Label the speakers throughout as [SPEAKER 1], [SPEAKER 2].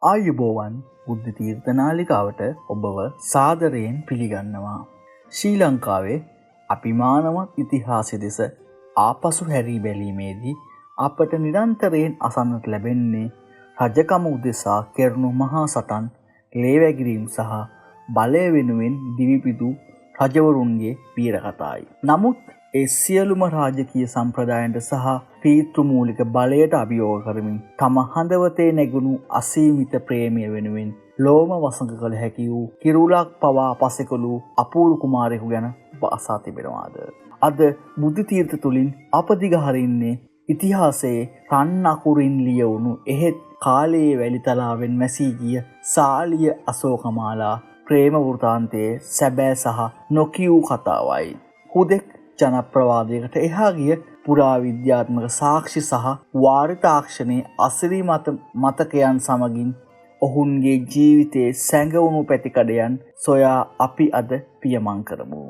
[SPEAKER 1] ආයුබෝවන් බුද්ධ තීර්ථ නාලිකාවට ඔබව සාදරයෙන් පිළිගන්නවා. ශ්‍රී ලංකාවේ අභිමානවත් ඉතිහාසය දෙස ආපසු හැරී බැලීමේදී අපට නිරන්තරයෙන් අසන්නට ලැබෙන්නේ රජකම උදෙසා කෙරණු මහා සටන්, ලේවැගිරීම් සහ බලය වෙනුවෙන් දිවිපිදු රජවරුන්ගේ වීර කතායි. නමුත් ඒ සියලුම රාජකීය සම්ප්‍රදායන්ට සහ පීතෘමූලික බලයට අභියෝග කරමින් තම හදවතේ නැගුණු අසීමිත ප්‍රේමය වෙනුවෙන් ලෝම වසඟ කළ හැකි වූ කිරුලක් පවා පසෙකළු අපූරු කුමාරයෙකු ගැන ඔබ අසා තිබෙනවාද? අද බුද්ධ තීර්ථ තුලින් අප දිගහරින්නේ ඉතිහාසයේ රන් අකුරින් ලියවුණු එහෙත් කාලයේ වැලිතලාවෙන් මැසී ගිය සාලිය අශෝකමාලා ප්‍රේම වෘතාන්තයේ සැබෑ සහ නොකියූ කතාවයි. හුදෙක් ජනප්‍රවාදයකට එහා ගිය පුරාවිද්‍යාත්මක සාක්ෂි සහ වාරිතාක්ෂණයේ අසිරිමත් මතකයන් සමගින් ඔවුන්ගේ ජීවිතයේ සැඟවුණු පැතිකඩයන් සොයා අපි අද පියමන් කරමු.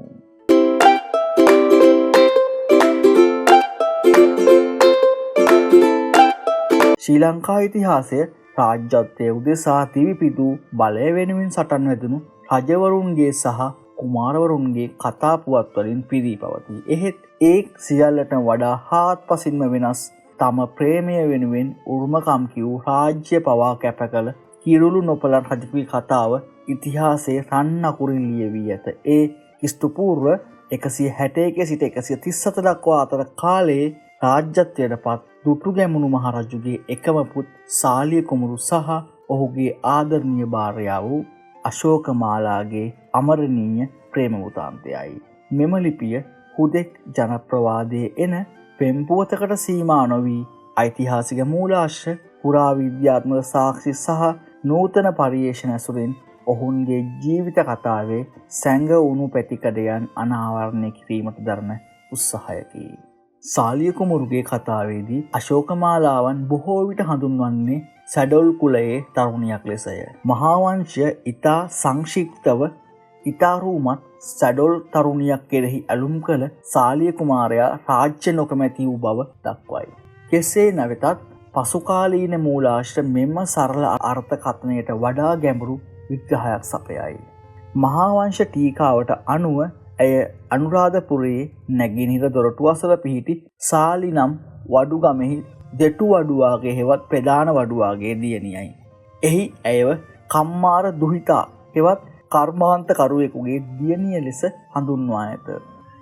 [SPEAKER 1] ශ්‍රී ලංකා ඉතිහාසය රාජ්‍යත්වයේ උදෙසා දිවිපිදු බලය වෙනුවෙන් සටන් වැදුණු රජවරුන්ගේ සහ කුමාරවරුන්ගේ කතා පුවත් වලින් පිරී පවතී. එහෙත් ඒ සියල්ලටම වඩා හාත්පසින්ම වෙනස් තම ප්‍රේමය වෙනුවෙන් උරුමකම් කියූ රාජ්‍ය පවා කැප කළ කිරුළු නොපලන් රජුගේ කතාව ඉතිහාසයේ රන් අකුරින් ලියවී ඇත. ඒ ක්‍රිස්තු පූර්ව 161 සිට 137 දක්වා අතර කාලයේ රාජ්‍යත්වයට පත් දුටුගැමුණු මහරජුගේ එකම පුත් සාලිය කුමරු සහ ඔහුගේ ආදරණීය භාර්යාව වූ අශෝකමාලාගේ අමරණීය ප්‍රේම වෘතාන්තයයි. මෙම ලිපිය හුදෙක් ජනප්‍රවාදයේ එන පෙම්පුවතකට සීමා නොවී ඓතිහාසික මූලාශ්‍ර, පුරාවිද්‍යාත්මක සාක්ෂි සහ නූතන පරිශ්‍රණ ඇසුරින් ඔවුන්ගේ ජීවිත කතාවේ සැඟවුණු පැතිකඩයන් අනාවරණය කිරීමට දරන උත්සාහයකි. සාලිය කුමරුගේ කතාවේදී අශෝකමාලාවන් බොහෝ විට හඳුන්වන්නේ සැඩොල් කුලයේ තරුණියක් ලෙසය. මහාවංශය ඉතා සංක්ෂිප්තව ඉතාරුමත් සැඩොල් තරුණියක් කෙරෙහි ඇලුම් කළ සාලිය කුමාරයා රාජ්‍ය නොකමැති වූ බව දක්වයි. කෙසේ නැවතත් පසුකාලීන මූලාශ්‍ර මෙම සරල අර්ථකථනයට වඩා ගැඹුරු විග්‍රහයක් සපයයි. මහාවංශ ටීකාවට අනුව ඇය අනුරාධපුරයේ නැගෙනහිර දොරටු අසල පිහිටි සාලි නම් වඩුගමෙහි දෙටු වඩුවාගේ හෙවත් ප්‍රධාන වඩුවාගේ දියණියයි. එහි ඇයව කම්මාර දුහිතා හෙවත් කර්මාන්ත කරුවෙකුගේ දියණිය ලෙස හඳුන්වා ඇත.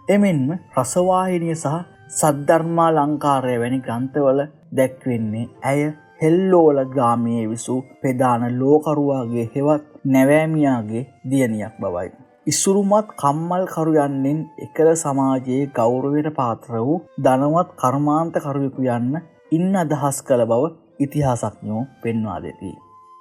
[SPEAKER 1] එමෙන්ම රසවාහිනිය සහ සද්ධර්මාලංකාරය වැනි ග්‍රන්ථවල දැක්වෙන්නේ ඇය හෙල්ලෝල ග්‍රාමයේ විසූ ප්‍රධාන ලෝකරුවාගේ හෙවත් නැවෑමියාගේ දියණියක් බවයි. ඉසුරුමත් කම්මල් කරු යන්නෙන් එකල සමාජයේ ගෞරවයට පාත්‍ර වූ ධනවත් කර්මාන්ත කරුවෙකු යන්න ඉන් අදහස් කළ බව ඉතිහාසඥයෝ පෙන්වා දෙති.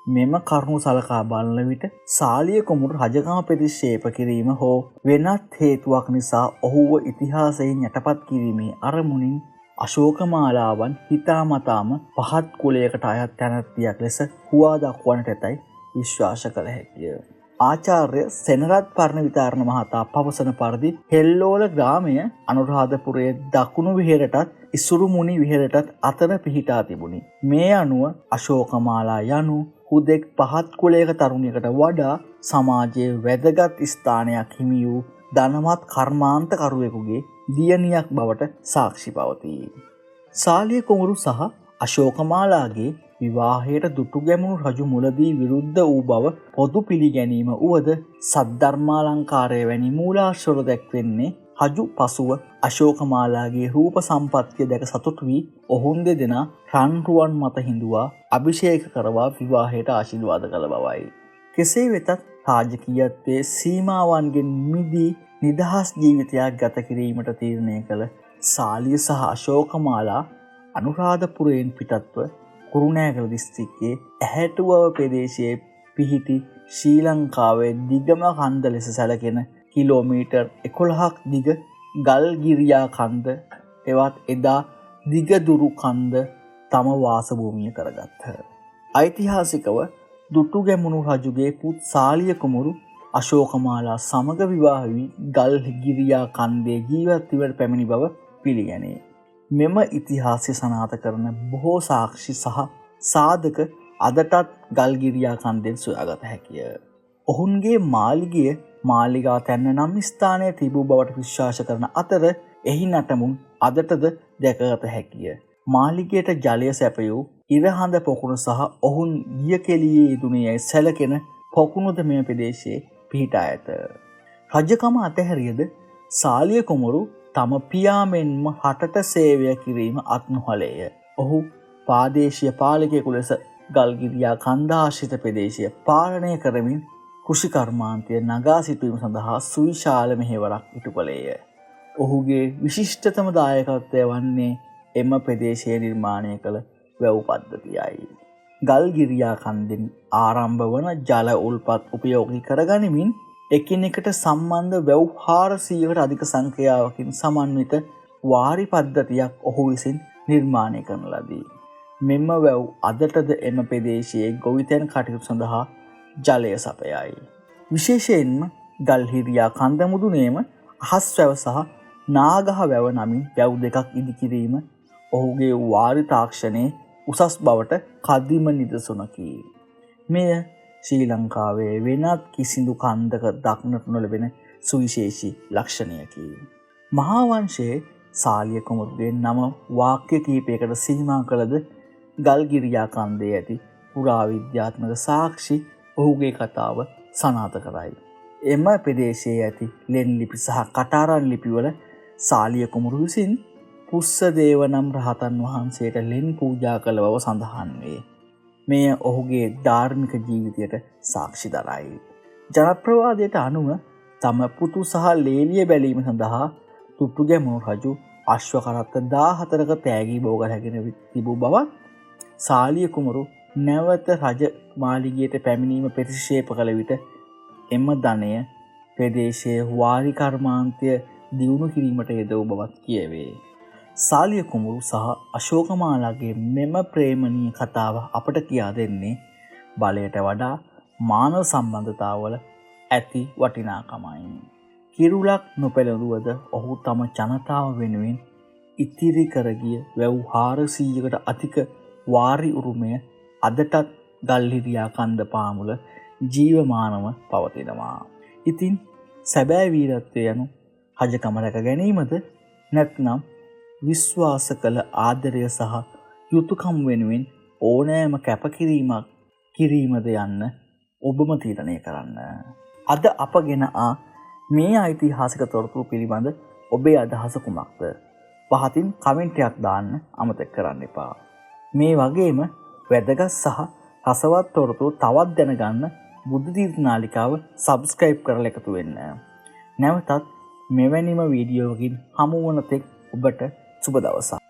[SPEAKER 1] මෙම කරුණු සලකා බලන විට සාලිය කුමරු රජකම ප්‍රතික්ෂේප කිරීම හෝ වෙනත් හේතුවක් නිසා ඔහුව ඉතිහාසයෙන් යටපත් කිරීමේ අරමුණින් අශෝකමාලාවන් හිතාමතාම පහත් කුලයකට අයත් තැනැත්තියක් ලෙස හුවා දක්වන්නට ඇතැයි විශ්වාස කළ හැකිය. ආචාර්ය සෙනරත් පරණ විතාරණ මහතා පවසන පරිදි හෙල්ලෝල ග්‍රාමය අනුරාධපුරයේ දකුණු විහෙරටත් ඉසුරු මුනි විහෙරටත් අතර පිහිටා තිබුණි. මේ අනුව අශෝකමාලා යනු හුදෙක් පහත් කුලයක තරුණියකට වඩා සමාජයේ වැදගත් ස්ථානයක් හිමි වූ ධනවත් කර්මාන්ත කරුවෙකුගේ දියණියක් බවට සාක්ෂි පවතී. සාලිය කුමරු සහ අශෝකමාලාගේ විවාහයට දුටුගැමුණු රජු මුලදී විරුද්ධ වූ බව පොදු පිළිගැනීම වුවද සද්ධර්මාලංකාරය වැනි මූලාශ්‍රවල දැක්වෙන්නේ රජු පසුව අශෝකමාලාගේ රූප සම්පත්තිය දැක සතුටු වී ඔවුන් දෙදෙනා රන් රුවන් මත හිඳුවා අභිෂේක කරවා විවාහයට ආශිර්වාද කළ බවයි. කෙසේ වෙතත් රාජකීයත්වයේ සීමාවන්ගෙන් මිදී නිදහස් ජීවිතයක් ගත කිරීමට තීරණය කළ සාලිය සහ අශෝකමාලා අනුරාධපුරයෙන් පිටත්ව කුරුණෑගල දිස්ත්‍රික්කයේ ඇහැටුවව ප්‍රදේශයේ පිහිටි ශ්‍රී ලංකාවේ දිගම කන්ද ලෙස සැලකෙන කිලෝමීටර් 11ක් දිග ගල්ගිරියා කන්ද එවත් එදා දිගදුරු කන්ද තම වාසභූමිය කරගත්හ. ඓතිහාසිකව දුටුගැමුණු රජුගේ පුත් සාලිය කුමරු අශෝකමාලා සමග විවාහ වී ගල්ගිරියා කන්දේ ජීවත් වීමට පැමිණි බව පිළිගැනේ. මෙම ඉතිහාසය සනාථ කරන බොහෝ සාක්ෂි සහ සාධක අදටත් ගල්ගිරියා කන්දෙන් සොයාගත හැකිය. ඔවුන්ගේ මාලිගය මාලිගා තැන්න නම් ස්ථානයේ තිබූ බවට විශ්වාස කරන අතර එහි නටමුන් අදටද දැකගත හැකිය. මාලිගයට ජලය සැපයූ ඉරහඳ පොකුණු සහ ඔවුන් ගිය කෙලියේ යෙදුණේ යැයි සැලකෙන පොකුණුද මෙම ප්‍රදේශයේ පිහිටා ඇත. රජකම අතහැරියද සාලිය කුමරු තම පියා මෙන්ම රටට සේවය කිරීම අත්නොහලේය. ඔහු ප්‍රාදේශීය පාලකයෙකු ලෙස ගල්ගිරියා කන්ද ආශ්‍රිත ප්‍රදේශය පාලනය කරමින් කෘෂිකර්මාන්තය නගා සිටුවීම සඳහා සුවිශාල මෙහෙවරක් ඉටු කළේය. ඔහුගේ විශිෂ්ටතම දායකත්වය වන්නේ එම ප්‍රදේශයේ නිර්මාණය කළ වැව් පද්ධතියයි. ගල්ගිරියා කන්දෙන් ආරම්භ වන ජල උල්පත් උපයෝගී කරගනිමින් එකිනෙකට සම්බන්ධ වැව් 400කට අධික සංඛ්‍යාවකින් සමන්විත වාරි පද්ධතියක් ඔහු විසින් නිර්මාණය කරන ලදී. මෙම වැව් අදටද එම ප්‍රදේශයේ ගොවිතැන් කටයුතු සඳහා ජලය සපයයි. විශේෂයෙන්ම ගල්හිරියා කන්ද මුදුනේම අහස් වැව සහ නාගහ වැව නමින් වැව් දෙකක් ඉදිකිරීම ඔහුගේ වාරි තාක්ෂණයේ උසස් බවට කදිම නිදසුනකි. මෙය ශ්‍රී ලංකාවේ වෙනත් කිසිදු කන්දක දක්නට නොලැබෙන සුවිශේෂී ලක්ෂණයකි. මහා වංශයේ සාලිය කුමරුගේ නම වාක්‍ය කිහිපයකට සීමා කළද ගල්ගිරියා කන්දේ ඇති පුරාවිද්‍යාත්මක සාක්ෂි ඔහුගේ කතාව සනාථ කරයි. එම ප්‍රදේශයේ ඇති ලෙන් ලිපි සහ කටාරන් ලිපිවල සාලිය කුමරු විසින් පුස්සදේව නම් රහතන් වහන්සේට ලෙන් පූජා කළ බව සඳහන් වේ. මෙය ඔහුගේ ධාර්මික ජීවිතයට සාක්ෂි දරයි. ජනප්‍රවාදයට අනුව තම පුතු සහ ලේලිය බැලීම සඳහා තුට්ටුගැමුණු රජු අශ්ව කරත්ත 14ක තෑගී බෝග රැගෙන තිබූ බවත් සාලිය කුමරු නැවත රජ මාලිගයට පැමිණීම ප්‍රතික්ෂේප කළ විට එම ධනය ප්‍රදේශයේ වාරි කර්මාන්තය දියුණු කිරීමට යෙදවූ බවත් කියවේ. සාලිය කුමරු සහ අශෝකමාලාගේ මෙම ප්‍රේමණීය කතාව අපට කියා දෙන්නේ බලයට වඩා මානව සම්බන්ධතාවල ඇති වටිනාකමයි. කිරුලක් නොපැළඳුවද ඔහු තම ජනතාව වෙනුවෙන් ඉතිරි කරගිය වැව් 400කට අධික වාරි උරුමය අදටත් ගල්හිරියා කන්ද පාමුල ජීවමානව පවතිනවා. ඉතින් සැබෑ වීරත්වය යනු රජකම රැක ගැනීමද නැත්නම් විශ්වාස කළ ආදරය සහ යුතුයකම් වෙනුවෙන් ඕනෑම කැපකිරීමක් කිරීමද යන්න ඔබම තීරණය කරන්න. අද අපගෙන මේ ඓතිහාසික තොරතුරු පිළිබඳ ඔබේ අදහස කුමක්ද? පහතින් කමෙන්ට් එකක් දාන්න අමතක කරන්න එපා. මේ වගේම වැදගත් සහ රසවත් තොරතුරු තවත් දැනගන්න බුද්ධ තීර්ථ නාලිකාව සබ්ස්ක්‍රයිබ් කරලා එකතු වෙන්න. නැවතත් මෙවැනිම වීඩියෝවකින් හමු වන තෙක් ඔබට සුබ දවසක්.